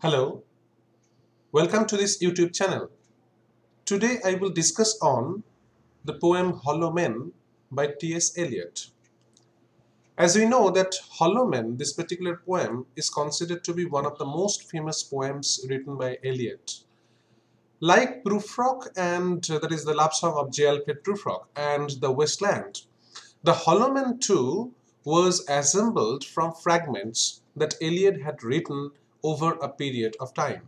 Hello, welcome to this YouTube channel. Today I will discuss on the poem Hollow Men by T.S. Eliot. As we know that Hollow Men, this particular poem, is considered to be one of the most famous poems written by Eliot. Like Prufrock and that is the love song of J. Alfred Prufrock and The Wasteland, the Hollow Men too was assembled from fragments that Eliot had written over a period of time.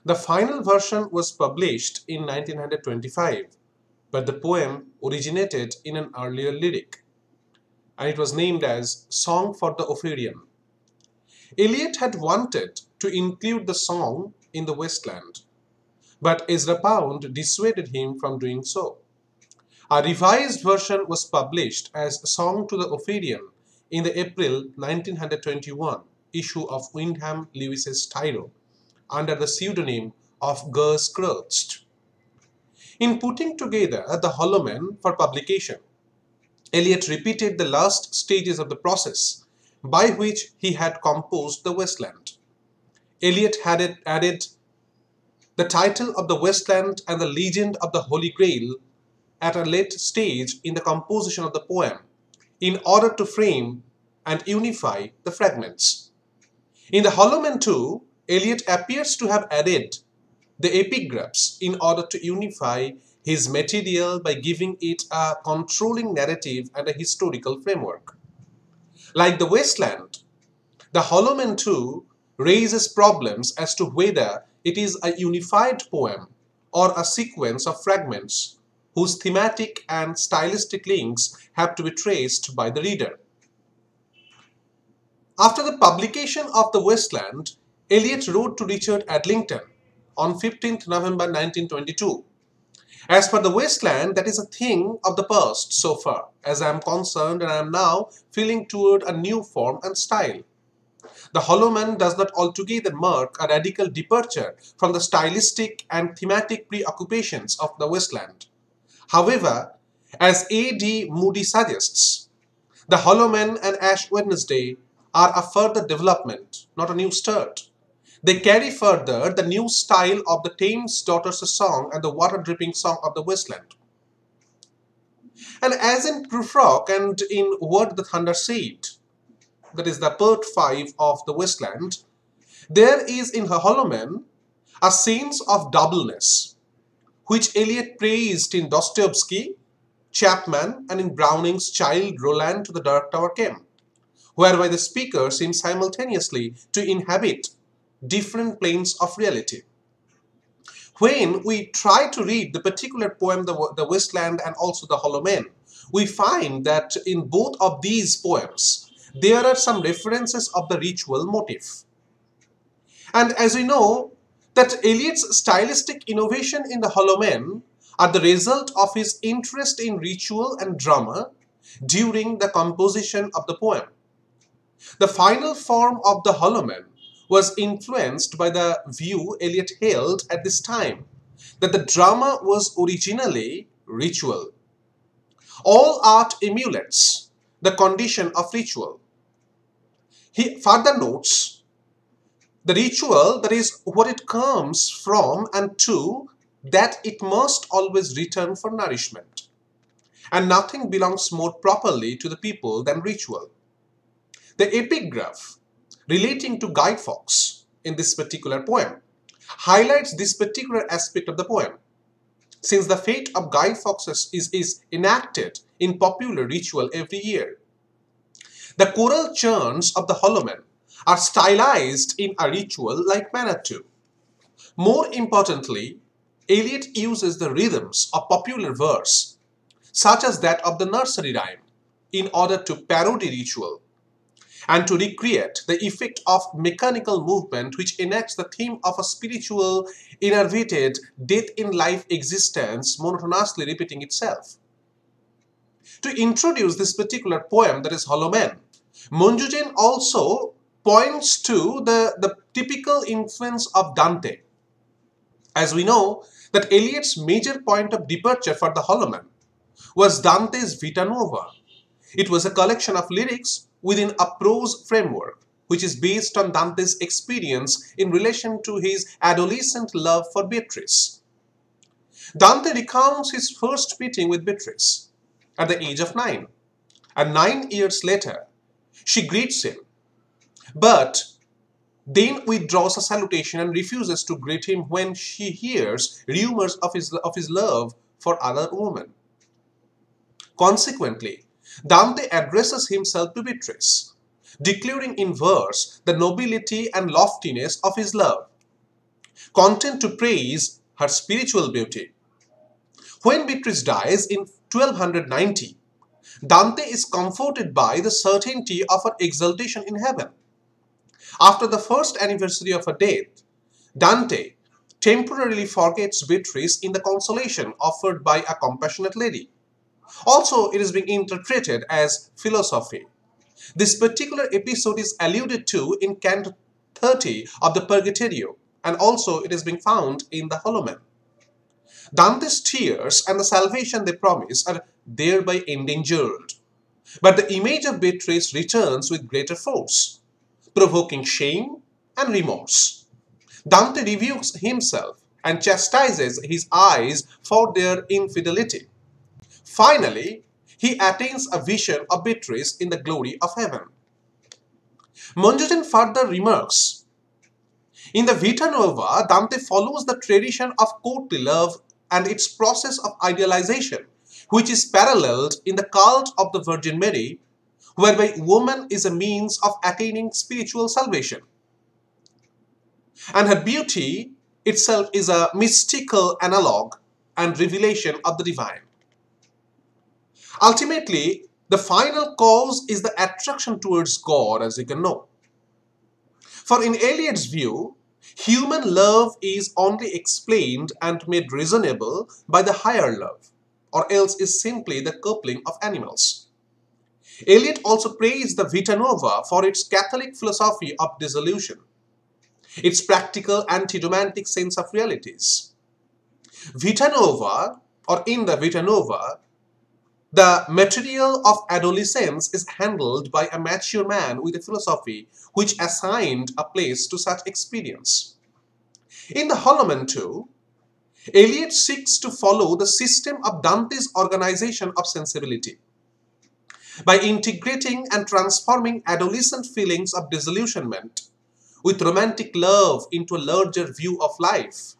The final version was published in 1925, but the poem originated in an earlier lyric, and it was named as Song for the Ophidian. Eliot had wanted to include the song in the Wasteland, but Ezra Pound dissuaded him from doing so. A revised version was published as Song to the Ophidian in the April 1921 issue of Wyndham Lewis's Tyro, under the pseudonym of Gers Crutched. In putting together the Hollow Men for publication, Eliot repeated the last stages of the process by which he had composed the Wasteland. Eliot had added the title of the Wasteland and the legend of the Holy Grail at a late stage in the composition of the poem in order to frame and unify the fragments. In the Hollow Men too, Eliot appears to have added the epigraphs in order to unify his material by giving it a controlling narrative and a historical framework. Like the Wasteland, the Hollow Men too raises problems as to whether it is a unified poem or a sequence of fragments whose thematic and stylistic links have to be traced by the reader. After the publication of The Wasteland, Eliot wrote to Richard Adlington on 15th November 1922. As for The Wasteland, that is a thing of the past so far, as I am concerned, and I am now feeling toward a new form and style. The Hollow Men does not altogether mark a radical departure from the stylistic and thematic preoccupations of The Wasteland. However, as A.D. Moody suggests, The Hollow Men and Ash Wednesday are a further development, not a new start. They carry further the new style of the Thames Daughters' Song and the Water-Dripping Song of the Wasteland. And as in Prufrock and in What the Thunder Said, that is the part 5 of the Wasteland, there is in her Hollow Men a sense of doubleness, which Eliot praised in Dostoevsky, Chapman, and in Browning's Child Roland to the Dark Tower Came, whereby the speaker seems simultaneously to inhabit different planes of reality. When we try to read the particular poem, the Wasteland and also the Hollow Men, we find that in both of these poems, there are some references of the ritual motif. And as we know, that Eliot's stylistic innovation in the Hollow Men are the result of his interest in ritual and drama during the composition of the poem. The final form of the Hollow Men was influenced by the view Eliot held at this time, that the drama was originally ritual. All art emulates the condition of ritual. He further notes, the ritual, that is what it comes from and to, that it must always return for nourishment. And nothing belongs more properly to the people than ritual. The epigraph relating to Guy Fawkes in this particular poem highlights this particular aspect of the poem, since the fate of Guy Fawkes is enacted in popular ritual every year. The choral chants of the Hollow Men are stylized in a ritual-like manner too. More importantly, Eliot uses the rhythms of popular verse, such as that of the nursery rhyme, in order to parody ritual and to recreate the effect of mechanical movement which enacts the theme of a spiritual, innervated, death-in-life existence monotonously repeating itself. To introduce this particular poem, that is Hollow Men, Monjujen also points to the typical influence of Dante. As we know, that Eliot's major point of departure for the Hollow Men was Dante's Vita Nuova. It was a collection of lyrics within a prose framework, which is based on Dante's experience in relation to his adolescent love for Beatrice. Dante recounts his first meeting with Beatrice at the age of 9, and 9 years later, she greets him, but then withdraws a salutation and refuses to greet him when she hears rumors of his love for other women. Consequently, Dante addresses himself to Beatrice, declaring in verse the nobility and loftiness of his love, content to praise her spiritual beauty. When Beatrice dies in 1290, Dante is comforted by the certainty of her exaltation in heaven. After the first anniversary of her death, Dante temporarily forgets Beatrice in the consolation offered by a compassionate lady. Also, it is being interpreted as philosophy. This particular episode is alluded to in Canto 30 of the Purgatorio, and also it is being found in the Holomen. Dante's tears and the salvation they promise are thereby endangered. But the image of Beatrice returns with greater force, provoking shame and remorse. Dante rebukes himself and chastises his eyes for their infidelity. Finally, he attains a vision of Beatrice in the glory of heaven. Monjotin further remarks, in the Vita Nuova, Dante follows the tradition of courtly love and its process of idealization, which is paralleled in the cult of the Virgin Mary, whereby woman is a means of attaining spiritual salvation. And her beauty itself is a mystical analog and revelation of the divine. Ultimately, the final cause is the attraction towards God, as you can know. For in Eliot's view, human love is only explained and made reasonable by the higher love, or else is simply the coupling of animals. Eliot also praised the Vita Nuova for its Catholic philosophy of dissolution, its practical anti-romantic sense of realities. Vita Nuova, or in the Vita Nuova, the material of adolescence is handled by a mature man with a philosophy which assigned a place to such experience. In the Holomen too, Eliot seeks to follow the system of Dante's organization of sensibility by integrating and transforming adolescent feelings of disillusionment with romantic love into a larger view of life,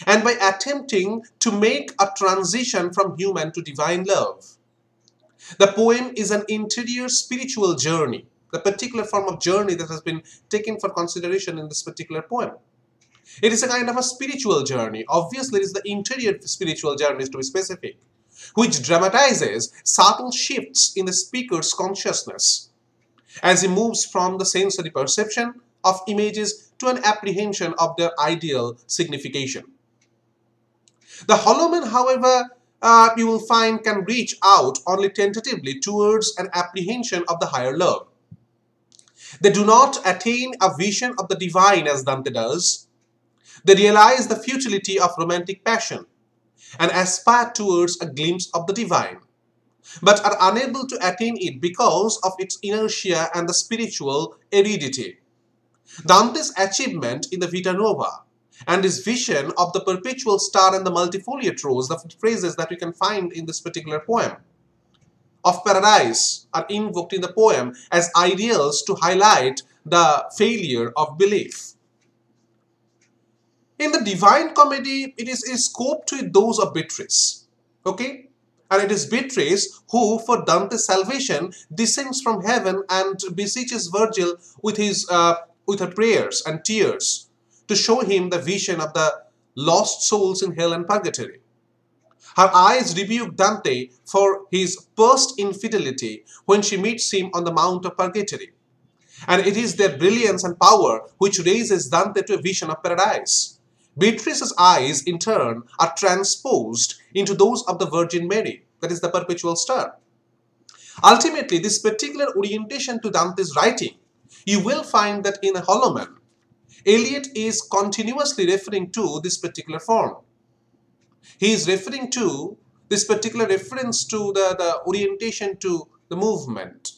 and by attempting to make a transition from human to divine love. The poem is an interior spiritual journey, the particular form of journey that has been taken for consideration in this particular poem. It is a kind of a spiritual journey. Obviously, it is the interior spiritual journey, to be specific, which dramatizes subtle shifts in the speaker's consciousness as he moves from the sensory perception of images to an apprehension of their ideal signification. The Holomen, however, you will find can reach out only tentatively towards an apprehension of the higher love. They do not attain a vision of the divine as Dante does. They realize the futility of romantic passion and aspire towards a glimpse of the divine, but are unable to attain it because of its inertia and the spiritual aridity. Dante's achievement in the Vita Nuova and his vision of the perpetual star and the multifoliate rose, the phrases that we can find in this particular poem, of paradise are invoked in the poem as ideals to highlight the failure of belief. In the Divine Comedy, it is scoped with those of Beatrice. Okay? And it is Beatrice who, for Dante's salvation, descends from heaven and beseeches Virgil with her prayers and tears to show him the vision of the lost souls in hell and purgatory. Her eyes rebuke Dante for his first infidelity when she meets him on the Mount of Purgatory. And it is their brilliance and power which raises Dante to a vision of paradise. Beatrice's eyes, in turn, are transposed into those of the Virgin Mary, that is the perpetual star. Ultimately, this particular orientation to Dante's writing, you will find that in a Holomen, Eliot is continuously referring to this particular form. He is referring to this particular reference to the orientation to the movement.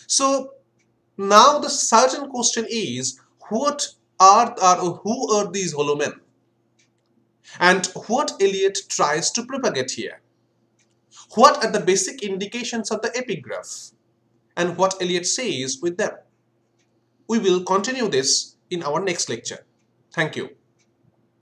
So, Now the certain question is, who are these hollow men? And what Eliot tries to propagate here? What are the basic indications of the epigraph? And what Eliot says with them? We will continue this in our next lecture. Thank you.